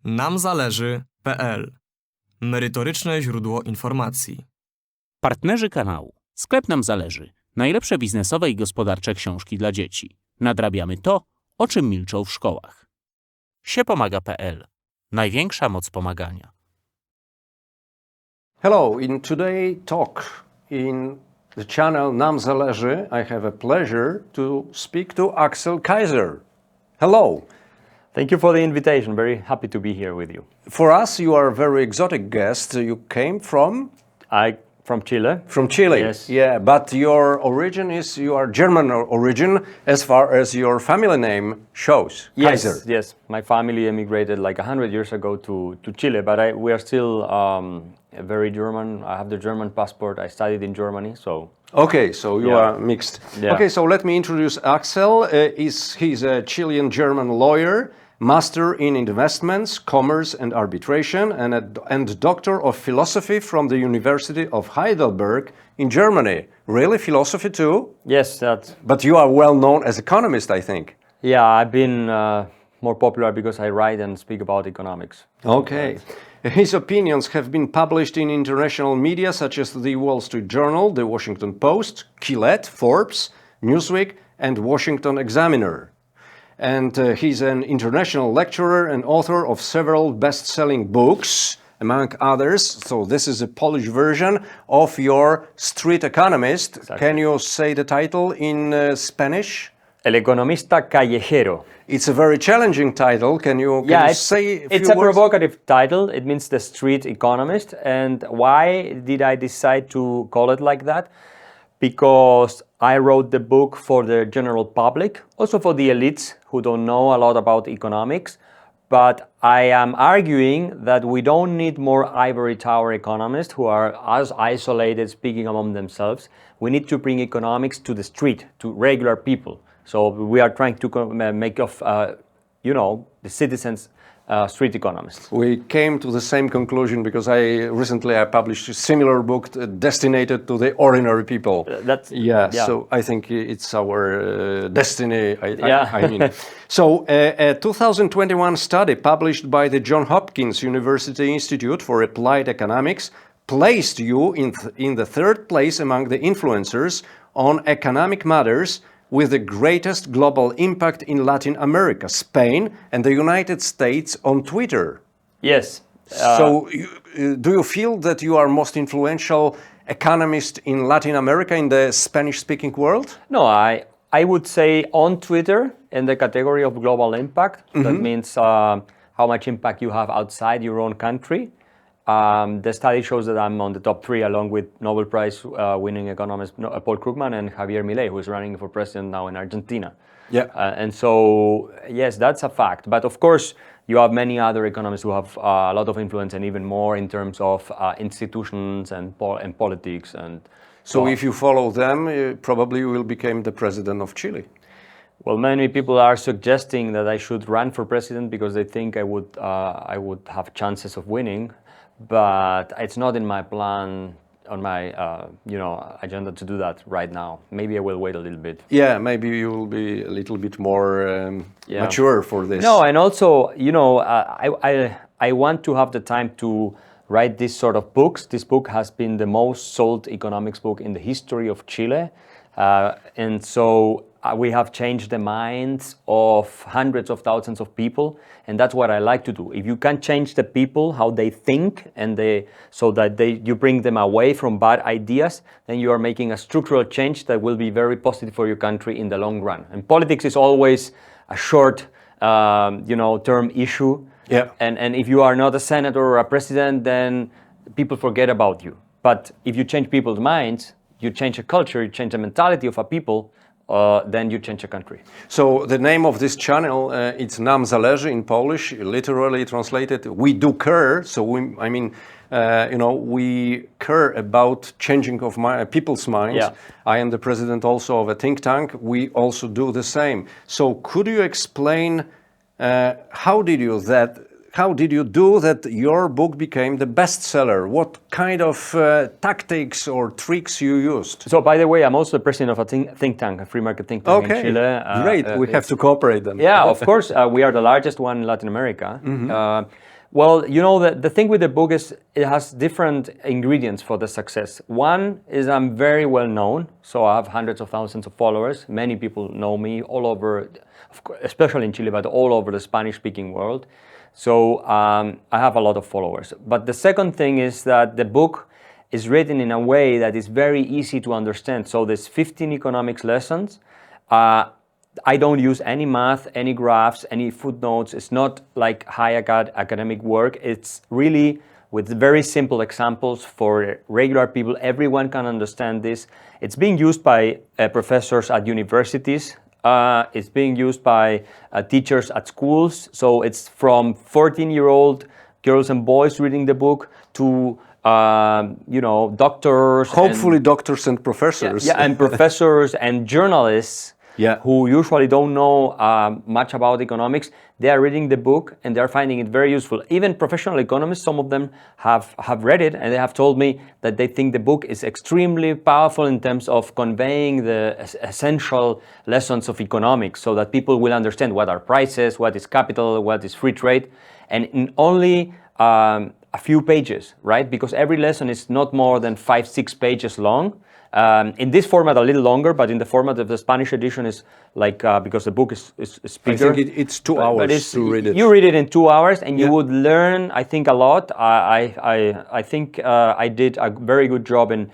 namzależy.pl. Merytoryczne źródło informacji. Partnerzy kanału. Sklep Nam Zależy. Najlepsze biznesowe i gospodarcze książki dla dzieci. Nadrabiamy to, o czym milczą w szkołach. Siepomaga.pl. Największa moc pomagania. Hello, in today talk in the channel Nam Zależy, I have a pleasure to speak to Axel Kaiser. Hello. Thank you for the invitation. Very happy to be here with you. For us, you are a very exotic guest. You came from From Chile. From Chile. Yes. Yeah, but your origin is you are German origin as far as your family name shows. Yes, Kaiser. yes. My family emigrated like 100 years ago to Chile, but we are still very German. I have the German passport. I studied in Germany, so. Okay, so you Yeah. are mixed. Yeah. Okay, so let me introduce Axel. He's a Chilean-German lawyer, master in investments, commerce and arbitration, and doctor of philosophy from the University of Heidelberg in Germany. Really, philosophy too? Yes, that's. But you are well known as economist, I think. Yeah, I've been more popular because I write and speak about economics. Okay. His opinions have been published in international media such as the Wall Street Journal, the Washington Post, Quillette, Forbes, Newsweek, and Washington Examiner. And he's an international lecturer and author of several best-selling books, among others. So this is a Polish version of your Street Economist. Exactly. Can you say the title in Spanish? El economista callejero. It's a very challenging title. Can you say it's a provocative title. It means the street economist. And why did I decide to call it like that? Because I wrote the book for the general public, also for the elites who don't know a lot about economics. But I am arguing that we don't need more ivory tower economists who are as isolated, speaking among themselves. We need to bring economics to the street, to regular people. So we are trying to make of, the citizens street economists. We came to the same conclusion because recently I published a similar book destined to the ordinary people. So I think it's our destiny. I mean. So a 2021 study published by the Johns Hopkins University Institute for Applied Economics placed you in the third place among the influencers on economic matters with the greatest global impact in Latin America, Spain, and the United States on Twitter. Yes. So do you feel that you are most influential economist in Latin America, in the Spanish-speaking world? No, I would say on Twitter in the category of global impact. Mm-hmm. That means how much impact you have outside your own country. The study shows that I'm on the top 3 along with Nobel Prize winning economist Paul Krugman and Javier Milei, who is running for president now in Argentina. Yeah. And so, yes, that's a fact. But of course, you have many other economists who have a lot of influence and even more in terms of institutions and politics. And so if you follow them, probably you will become the president of Chile. Well, many people are suggesting that I should run for president because they think I would have chances of winning. But it's not in my plan, on my agenda to do that right now. Maybe I will wait a little bit. Yeah, maybe you will be a little bit more mature for this. No, and also, I want to have the time to write this sort of books. This book has been the most sold economics book in the history of Chile. And so we have changed the minds of hundreds of thousands of people, and that's what I like to do. If you can change the people, how they think, and you bring them away from bad ideas, then you are making a structural change that will be very positive for your country in the long run. And politics is always a short, term issue. Yeah. And if you are not a senator or a president, then people forget about you. But if you change people's minds, you change a culture, you change the mentality of a people, then you change a country. So the name of this channel, it's Nam Zależy in Polish, literally translated, we do care. So we care about changing of people's minds. Yeah. I am the president also of a think tank. We also do the same. So could you explain how did you how did you do that your book became the bestseller? What kind of tactics or tricks you used? So, by the way, I'm also the president of a think tank, a free market think tank in Chile. Great. We have to cooperate then. Yeah, of course. We are the largest one in Latin America. Well, you know, the thing with the book is it has different ingredients for the success. One is I'm very well known, so I have hundreds of thousands of followers. Many people know me all over, especially in Chile, but all over the Spanish-speaking world. So I have a lot of followers. But the second thing is that the book is written in a way that is very easy to understand. So there's 15 economics lessons. I don't use any math, any graphs, any footnotes. It's not like high academic work. It's really with very simple examples for regular people. Everyone can understand this. It's being used by professors at universities. It's being used by teachers at schools. So it's from 14-year-old girls and boys reading the book to doctors. Hopefully doctors and professors. Yeah, and professors and journalists. Yeah. Who usually don't know much about economics. They are reading the book and they're finding it very useful. Even professional economists, some of them have read it, and they have told me that they think the book is extremely powerful in terms of conveying the essential lessons of economics, so that people will understand what are prices, what is capital, what is free trade, and in only a few pages, right? Because every lesson is not more than 5-6 pages long. In this format, a little longer, but in the format of the Spanish edition is like, because the book is bigger. I think it's 2 hours to read it. You read it in 2 hours and you would learn, I think, a lot. I think I did a very good job in,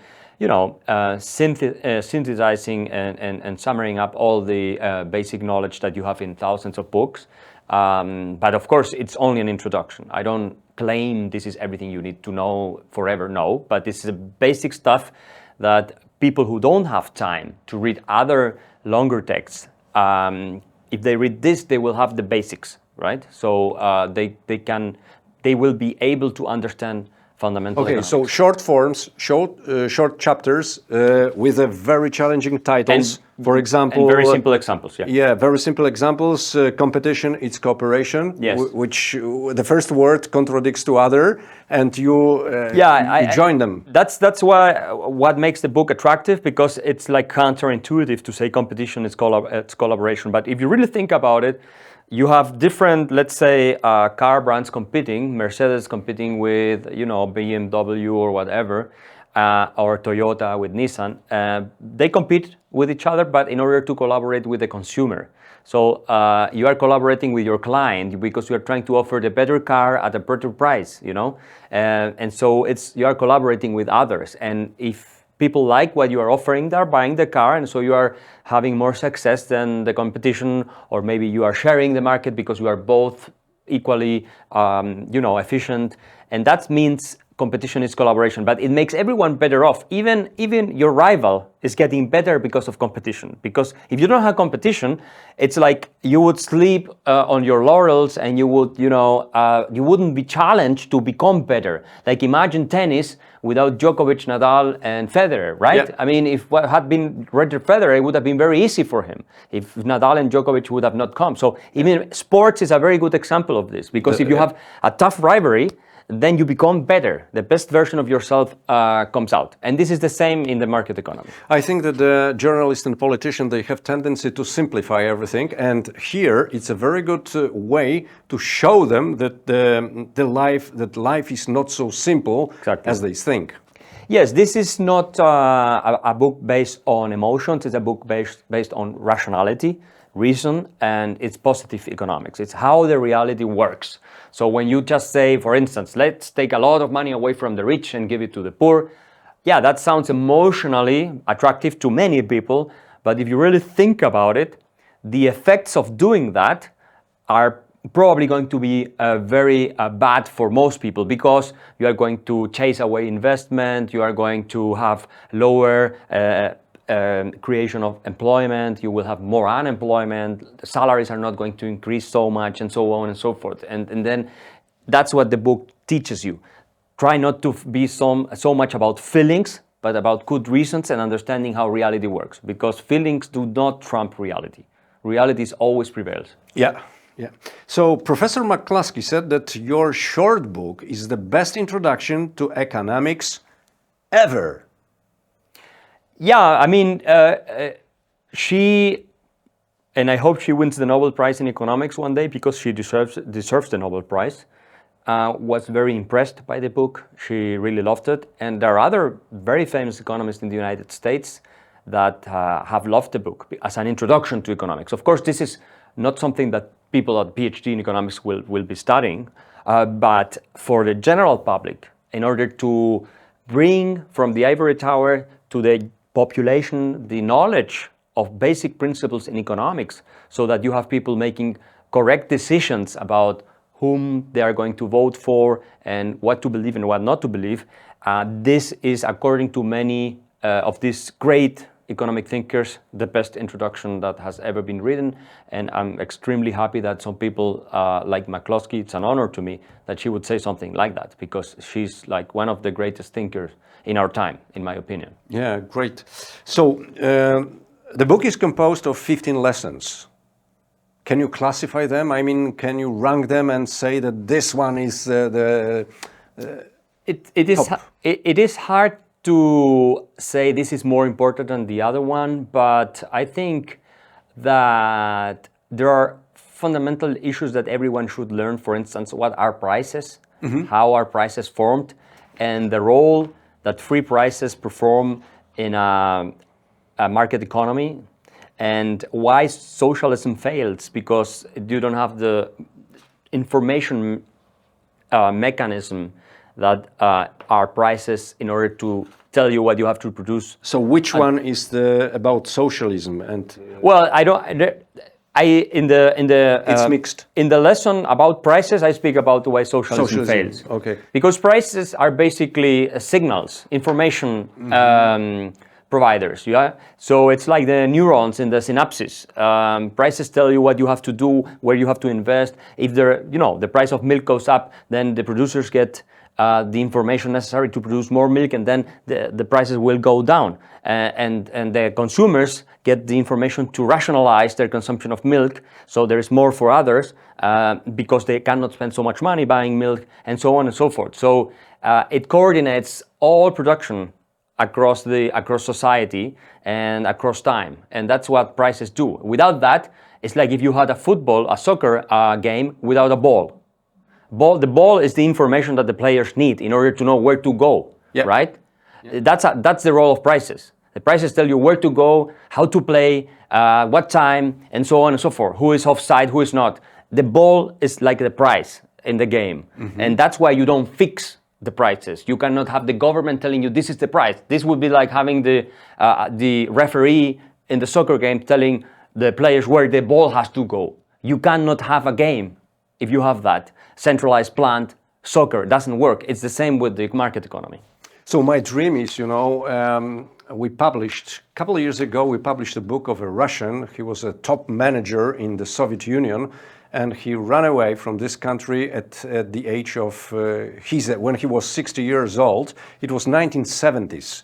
synthesizing and summarizing up all the basic knowledge that you have in thousands of books. But of course, it's only an introduction. I don't claim this is everything you need to know forever, no, but this is basic stuff that people who don't have time to read other longer texts, if they read this, they will have the basics, right? So they will be able to understand fundamental economics. So short forms, short chapters with a very challenging titles. For example, and very simple examples. Yeah, very simple examples. Competition, it's cooperation. Yes. Which the first word contradicts to other, and you join them. That's why what makes the book attractive, because it's like counterintuitive to say competition is it's collaboration. But if you really think about it, you have different, let's say, car brands competing. Mercedes competing with, BMW or whatever, or Toyota with Nissan. They compete with each other, but in order to collaborate with the consumer. So you are collaborating with your client because you are trying to offer the better car at a better price, and so you are collaborating with others. And if people like what you are offering, they're buying the car, and so you are having more success than the competition, or maybe you are sharing the market because you are both equally, efficient, and that means competition is collaboration. But it makes everyone better off. Even your rival is getting better because of competition. Because if you don't have competition, it's like you would sleep on your laurels, and you would, you wouldn't be challenged to become better. Like imagine tennis without Djokovic, Nadal, and Federer, right? Yeah. I mean, if what had been Roger Federer, it would have been very easy for him if Nadal and Djokovic would have not come. So even sports is a very good example of this, because if you have a tough rivalry, then you become better. The best version of yourself comes out. And this is the same in the market economy. I think that the journalists and politicians, they have tendency to simplify everything. And here it's a very good way to show them that life is not so simple as they think. Yes, this is not a book based on emotions. It's a book based on rationality, reason, and it's positive economics. It's how the reality works. So when you just say, for instance, let's take a lot of money away from the rich and give it to the poor, yeah, that sounds emotionally attractive to many people, but if you really think about it, the effects of doing that are probably going to be very bad for most people, because you are going to chase away investment, you are going to have lower creation of employment, you will have more unemployment, salaries are not going to increase so much, and so on and so forth. And then that's what the book teaches you. Try not to be so much about feelings, but about good reasons and understanding how reality works, because feelings do not trump reality. Reality always prevails. Yeah. Yeah. So Professor McCluskey said that your short book is the best introduction to economics ever. Yeah, I mean, she, and I hope she wins the Nobel Prize in economics one day because she deserves the Nobel Prize. Was very impressed by the book. She really loved it. And there are other very famous economists in the United States that have loved the book as an introduction to economics. Of course, this is not something that people at PhD in economics will be studying, but for the general public, in order to bring from the ivory tower to the population the knowledge of basic principles in economics, so that you have people making correct decisions about whom they are going to vote for and what to believe and what not to believe. This is, according to many of these great economic thinkers, the best introduction that has ever been written. And I'm extremely happy that some people like McCluskey, it's an honor to me that she would say something like that, because she's like one of the greatest thinkers in our time, in my opinion. Yeah, great. So the book is composed of 15 lessons. Can you classify them? I mean, can you rank them and say that this one is It is hard to say this is more important than the other one, but I think that there are fundamental issues that everyone should learn. For instance, what are prices, how are prices formed, and the role that free prices perform in a market economy, and why socialism fails, because you don't have the information mechanism that are prices in order to tell you what you have to produce. So which one is about socialism? And well, it's mixed. In the lesson about prices, I speak about the way socialism fails. Okay. Because prices are basically signals, information providers. Yeah. So it's like the neurons in the synapses. Prices tell you what you have to do, where you have to invest. If the price of milk goes up, then the producers get the information necessary to produce more milk, and then the prices will go down. And the consumers get the information to rationalize their consumption of milk, so there is more for others because they cannot spend so much money buying milk, and so on and so forth. So it coordinates all production across society and across time, and that's what prices do. Without that, it's like if you had a soccer game without a ball. The ball is the information that the players need in order to know where to go, right? That's the role of prices. The prices tell you where to go, how to play, what time, and so on and so forth. Who is offside, who is not. The ball is like the price in the game, and that's why you don't fix the prices. You cannot have the government telling you this is the price. This would be like having the referee in the soccer game telling the players where the ball has to go. You cannot have a game if you have that centralized plant. Soccer doesn't work. It's the same with the market economy. So my dream is, we published, a couple of years ago, we published a book of a Russian. He was a top manager in the Soviet Union, and he ran away from this country at the age of, when he was 60 years old. It was 1970s.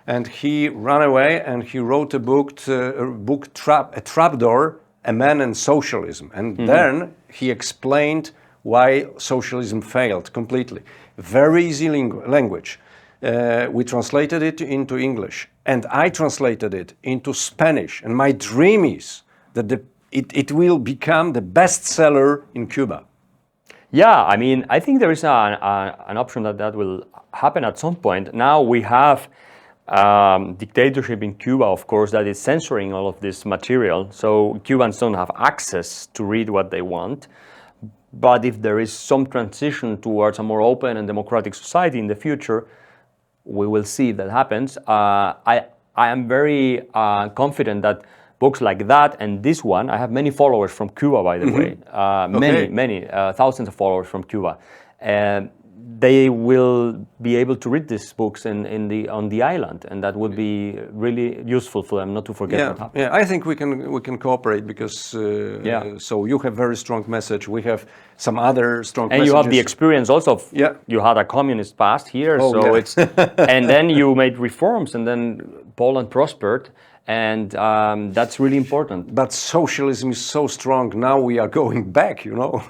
And he ran away and he wrote a book, A Trapdoor, A Man and Socialism. And then he explained why socialism failed completely. Very easy language. We translated it into English, and I translated it into Spanish. And my dream is that it will become the bestseller in Cuba. Yeah, I mean, I think there is an option that will happen at some point. Now we have dictatorship in Cuba, of course, that is censoring all of this material. So Cubans don't have access to read what they want. But if there is some transition towards a more open and democratic society in the future, we will see if that happens. I am very confident that books like that and this one, I have many followers from Cuba, by the way, many thousands of followers from Cuba. They will be able to read these books on the island, and that would be really useful for them not to forget what happened. Yeah, I think we can cooperate because so you have very strong message. We have some other strong messages. And you have the experience also of, you had a communist past here, it's and then you made reforms, and then Poland prospered, And that's really important. But socialism is so strong. Now we are going back, you know.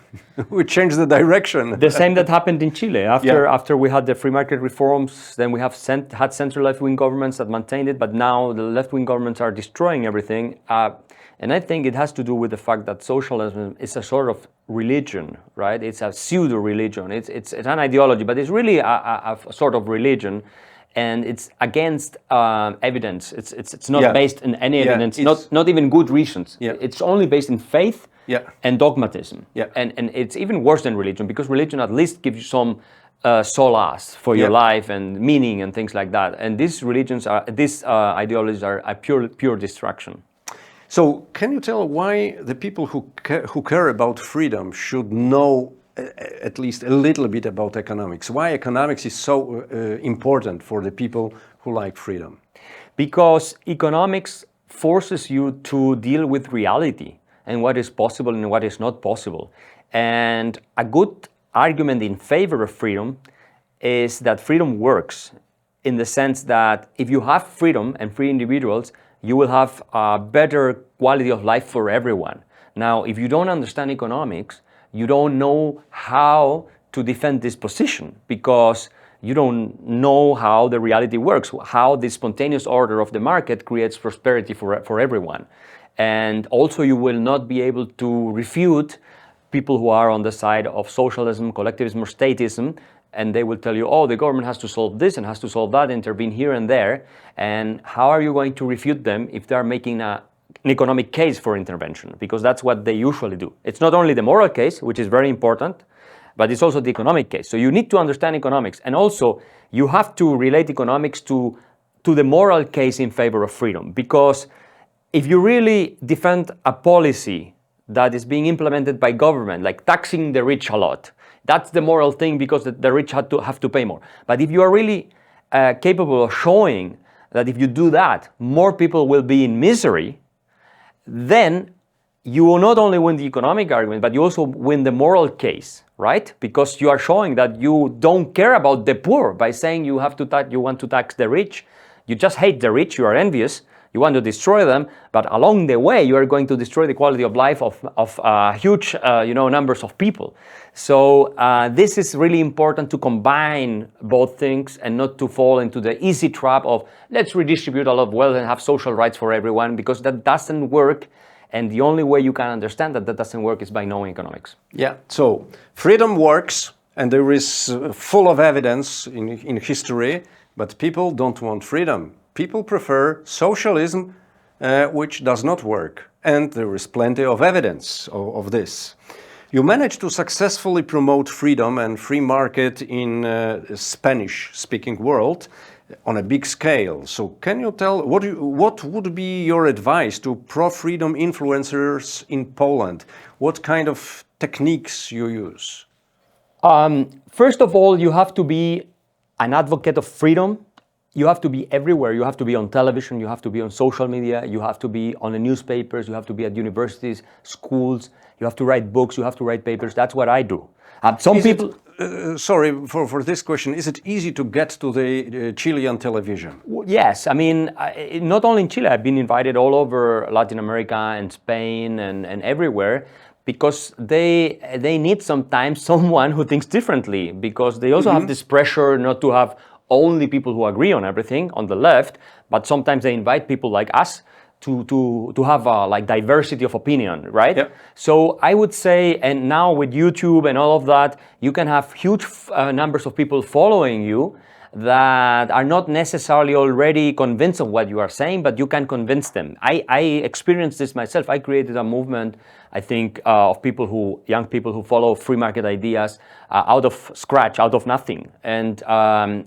We changed the direction. The same that happened in Chile. After we had the free market reforms, then we have had central left-wing governments that maintained it, but now the left-wing governments are destroying everything. And I think it has to do with the fact that socialism is a sort of religion, right? It's a pseudo-religion. It's an ideology, but it's really a sort of religion. And it's against evidence. It's not based in any evidence, not even good reasons. It's only based in faith and dogmatism. And it's even worse than religion, because religion at least gives you some solace for your life and meaning and things like that. And these ideologies are a pure distraction. So can you tell why the people who care about freedom should know at least a little bit about economics? Why economics is so important for the people who like freedom? Because economics forces you to deal with reality and what is possible and what is not possible. And a good argument in favor of freedom is that freedom works, in the sense that if you have freedom and free individuals, you will have a better quality of life for everyone. Now, if you don't understand economics, you don't know how to defend this position, because you don't know how the reality works, how the spontaneous order of the market creates prosperity for everyone. And also you will not be able to refute people who are on the side of socialism, collectivism, or statism, and they will tell you, oh, the government has to solve this and has to solve that, intervene here and there. And how are you going to refute them if they're making an economic case for intervention? Because that's what they usually do. It's not only the moral case, which is very important, but it's also the economic case. So you need to understand economics. And also, you have to relate economics to the moral case in favor of freedom. Because if you really defend a policy that is being implemented by government, like taxing the rich a lot, that's the moral thing, because the rich have to pay more. But if you are really capable of showing that if you do that, more people will be in misery, then you will not only win the economic argument, but you also win the moral case, right? Because you are showing that you don't care about the poor by saying you want to tax the rich. You just hate the rich, you are envious, you want to destroy them, but along the way you are going to destroy the quality of life of huge numbers of people. So this is really important, to combine both things and not to fall into the easy trap of let's redistribute a lot of wealth and have social rights for everyone, because that doesn't work. And the only way you can understand that doesn't work is by knowing economics. Yeah, so freedom works, and there is full of evidence in history, but people don't want freedom. People prefer socialism, which does not work, and there is plenty of evidence of this. You managed to successfully promote freedom and free market in a Spanish-speaking world on a big scale. So can you tell, what would be your advice to pro-freedom influencers in Poland? What kind of techniques you use? First of all, you have to be an advocate of freedom. You have to be everywhere. You have to be on television, you have to be on social media, you have to be on the newspapers, you have to be at universities, schools, you have to write books, you have to write papers. That's what I do. Sorry for this question. Is it easy to get to the Chilean television? Yes. I mean, not only in Chile. I've been invited all over Latin America and Spain and everywhere, because they need sometimes someone who thinks differently, because they also have this pressure not to have only people who agree on everything on the left, but sometimes they invite people like us to have like diversity of opinion, right? Yep. So I would say, and now with YouTube and all of that, you can have huge numbers of people following you that are not necessarily already convinced of what you are saying, but you can convince them. I experienced this myself. I created a movement, I think, of young people who follow free market ideas out of scratch, out of nothing. And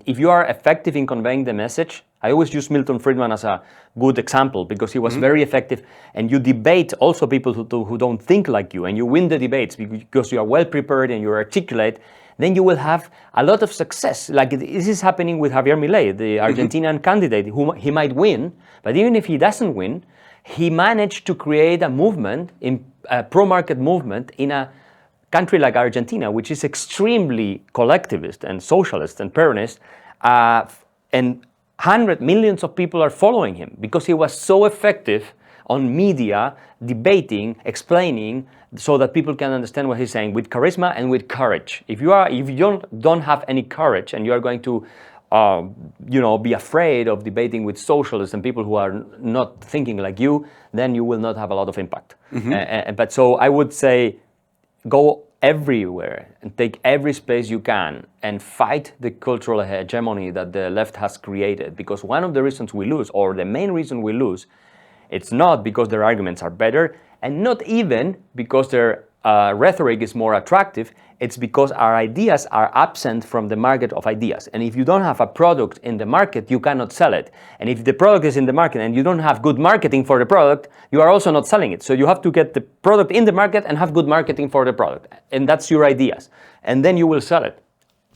if you are effective in conveying the message, I always use Milton Friedman as a good example, because he was very effective. And you debate also people who don't think like you, and you win the debates because you are well prepared and you articulate. Then you will have a lot of success. Like this is happening with Javier Milei, the Argentinian candidate, whom he might win, but even if he doesn't win, he managed to create a movement, a pro-market movement in a country like Argentina, which is extremely collectivist and socialist and Peronist, and millions of people are following him because he was so effective on media, debating, explaining, so that people can understand what he's saying with charisma and with courage. If you don't have any courage and you are going to be afraid of debating with socialists and people who are not thinking like you, then you will not have a lot of impact. But so I would say, go everywhere and take every space you can and fight the cultural hegemony that the left has created. Because one of the reasons we lose, or the main reason we lose, it's not because their arguments are better, and not even because their rhetoric is more attractive. It's because our ideas are absent from the market of ideas. And if you don't have a product in the market, you cannot sell it. And if the product is in the market and you don't have good marketing for the product, you are also not selling it. So you have to get the product in the market and have good marketing for the product. And that's your ideas. And then you will sell it.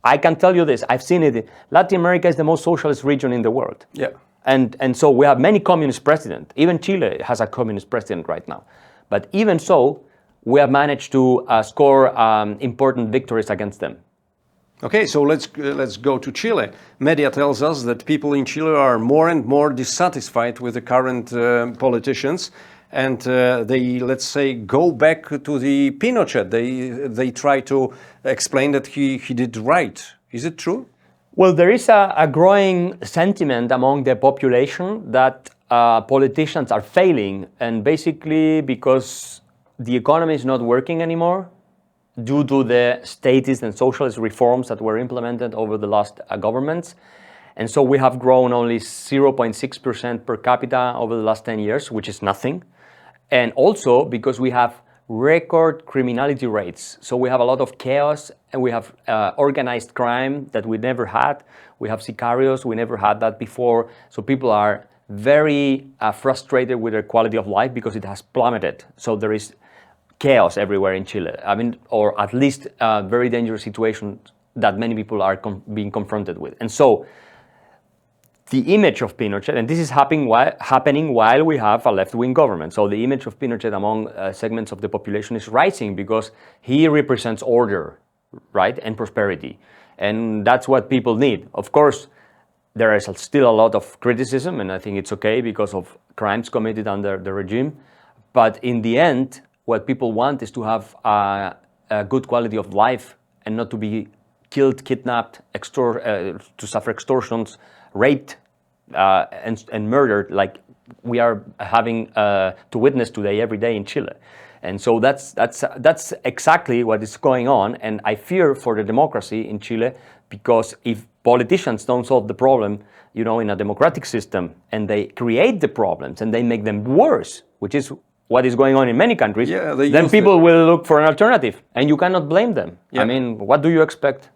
I can tell you this, I've seen it. Latin America is the most socialist region in the world. Yeah. And so we have many communist presidents. Even Chile has a communist president right now. But even so, we have managed to score important victories against them. Okay, so let's go to Chile. Media tells us that people in Chile are more and more dissatisfied with the current politicians, and they, let's say, go back to the Pinochet. They try to explain that he did right. Is it true? Well, there is a growing sentiment among the population that politicians are failing, and basically because the economy is not working anymore due to the statist and socialist reforms that were implemented over the last governments. And so we have grown only 0.6% per capita over the last 10 years, which is nothing. And also because we have record criminality rates. So we have a lot of chaos, and we have organized crime that we never had. We have sicarios, we never had that before. So people are very frustrated with their quality of life because it has plummeted. So there is chaos everywhere in Chile. I mean, or at least a very dangerous situation that many people are being confronted with. And so the image of Pinochet, and this is happening while we have a left-wing government. So the image of Pinochet among segments of the population is rising because he represents order, right, and prosperity. And that's what people need. Of course, there is still a lot of criticism, and I think it's okay because of crimes committed under the regime. But in the end, what people want is to have a good quality of life and not to be killed, kidnapped, to suffer extortions, raped, and murdered like we are having to witness today every day in Chile. And so that's exactly what is going on. And I fear for the democracy in Chile, because if politicians don't solve the problem, in a democratic system, and they create the problems and they make them worse, which is what is going on in many countries, then people will look for an alternative, and you cannot blame them. Yeah. I mean, what do you expect?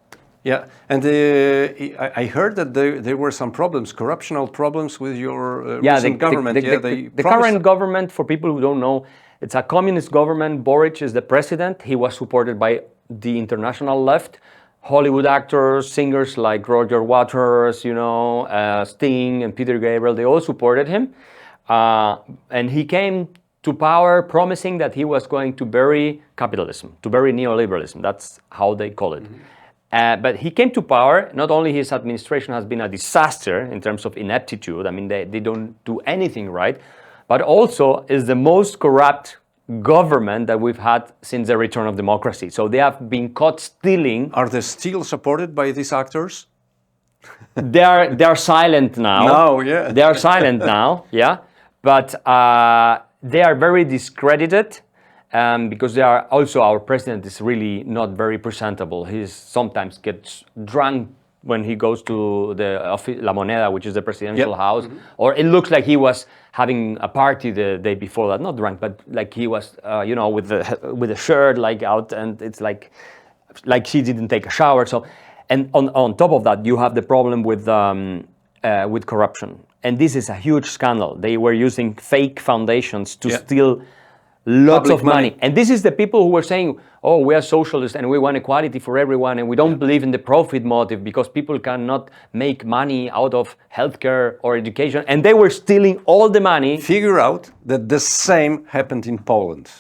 Yeah, and I heard that there were some problems, corruptional problems with your recent government. The current government, for people who don't know, it's a communist government. Boric is the president. He was supported by the international left. Hollywood actors, singers like Roger Waters, Sting and Peter Gabriel, they all supported him. And he came to power promising that he was going to bury capitalism, to bury neoliberalism. That's how they call it. Mm-hmm. But he came to power. Not only his administration has been a disaster in terms of ineptitude, I mean, they don't do anything right, but also is the most corrupt government that we've had since the return of democracy. So they have been caught stealing. Are they still supported by these actors? They are silent now. No, yeah. They are silent now, yeah. But they are very discredited because they are also, our president is really not very presentable. He sometimes gets drunk when he goes to the La Moneda, which is the presidential house, mm-hmm. or it looks like he was having a party the day before that, not drunk, but like he was, with the shirt like out, and it's like she didn't take a shower. So, and on top of that, you have the problem with corruption, and this is a huge scandal. They were using fake foundations to steal lots of money. And this is the people who were saying, oh, we are socialists and we want equality for everyone, and we don't believe in the profit motive because people cannot make money out of healthcare or education. And they were stealing all the money. Figure out that the same happened in Poland.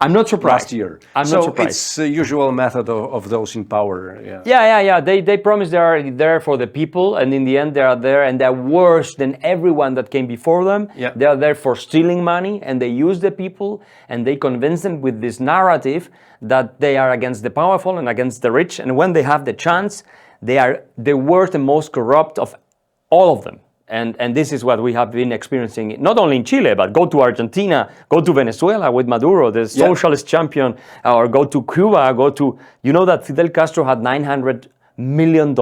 I'm not surprised. last year. I'm so not surprised. it's the usual method of those in power. Yeah. They promise they are there for the people, and in the end they are there and they're worse than everyone that came before them. Yeah. They are there for stealing money, and they use the people and they convince them with this narrative that they are against the powerful and against the rich, and when they have the chance, they are the worst and most corrupt of all of them. And this is what we have been experiencing, not only in Chile, but go to Argentina, go to Venezuela with Maduro, the socialist champion, or go to Cuba, you know that Fidel Castro had $900 million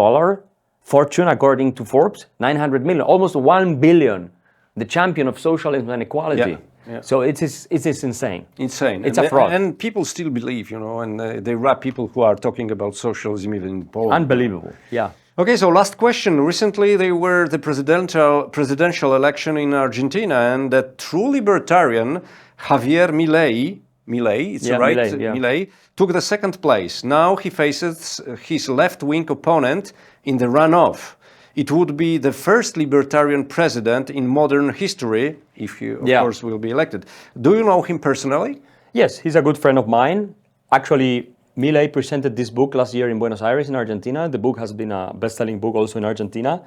fortune, according to Forbes, 900 million, almost 1 billion, the champion of socialism and equality. Yeah. So it is insane. Insane. It's a fraud. And people still believe, and they rap people who are talking about socialism even in Poland. Unbelievable, yeah. Okay, so last question. Recently, there were the presidential election in Argentina, and the true libertarian Javier Milei, Milei, took the second place. Now he faces his left-wing opponent in the runoff. It would be the first libertarian president in modern history, if he, of course, will be elected. Do you know him personally? Yes, he's a good friend of mine. Actually, Milei presented this book last year in Buenos Aires in Argentina. The book has been a best-selling book also in Argentina.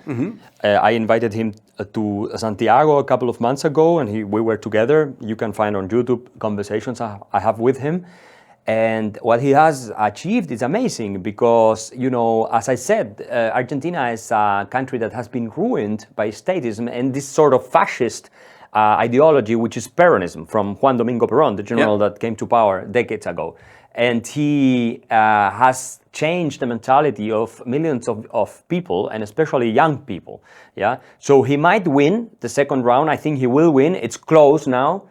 I invited him to Santiago a couple of months ago, and we were together. You can find on YouTube conversations I have with him. And what he has achieved is amazing because, as I said, Argentina is a country that has been ruined by statism and this sort of fascist ideology, which is Peronism, from Juan Domingo Perón, the general that came to power decades ago. And he has changed the mentality of millions of people, and especially young people. Yeah. So he might win the second round. I think he will win. It's close now,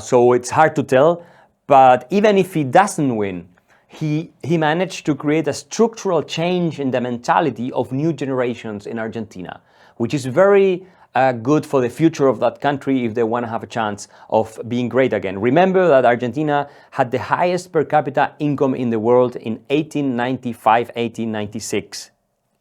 so it's hard to tell. But even if he doesn't win, he managed to create a structural change in the mentality of new generations in Argentina, which is very good for the future of that country if they want to have a chance of being great again. Remember that Argentina had the highest per capita income in the world in 1895, 1896.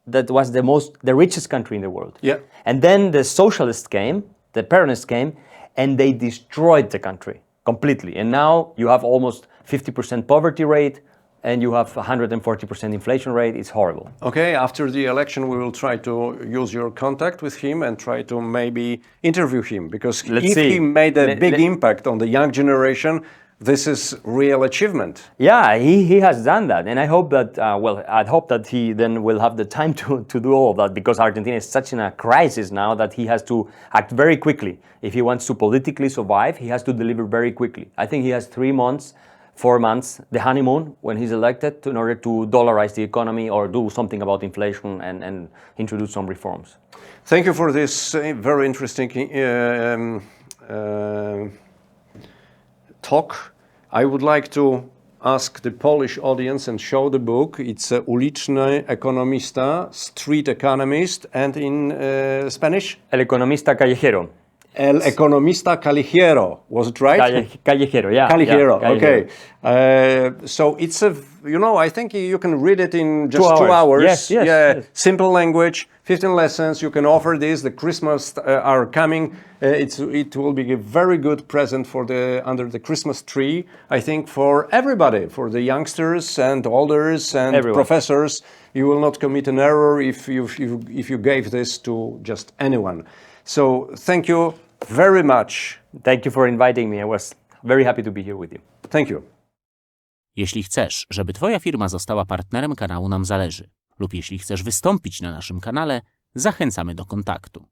That was the richest country in the world. Yeah. And then the socialists came, the Peronists came, and they destroyed the country completely. And now you have almost 50% poverty rate, and you have 140% inflation rate. It's horrible. Okay, after the election, we will try to use your contact with him and try to maybe interview him, because he made a big impact on the young generation, this is real achievement. Yeah, he has done that, and I hope that, I hope that he then will have the time to do all of that, because Argentina is such in a crisis now that he has to act very quickly. If he wants to politically survive, he has to deliver very quickly. I think he has 3 months, 4 months, the honeymoon, when he's elected, in order to dollarize the economy or do something about inflation and introduce some reforms. Thank you for this very interesting talk. I would like to ask the Polish audience and show the book. It's Uliczny Ekonomista, Street Economist, and in Spanish? El Economista Callejero. El Economista Callejero, was it right? Callejero, yeah. Callejero, yeah, okay. So it's I think you can read it in just 2 hours. 2 hours. Yes. Simple language, 15 lessons. You can offer this. The Christmas are coming. It will be a very good present under the Christmas tree. I think for everybody, for the youngsters and elders and everyone. Professors. You will not commit an error if you gave this to just anyone. So thank you very much. Thank you for inviting me. I was very happy to be here with you. Thank you. Jeśli chcesz, żeby Twoja firma została partnerem kanału Nam Zależy, lub jeśli chcesz wystąpić na naszym kanale, zachęcamy do kontaktu.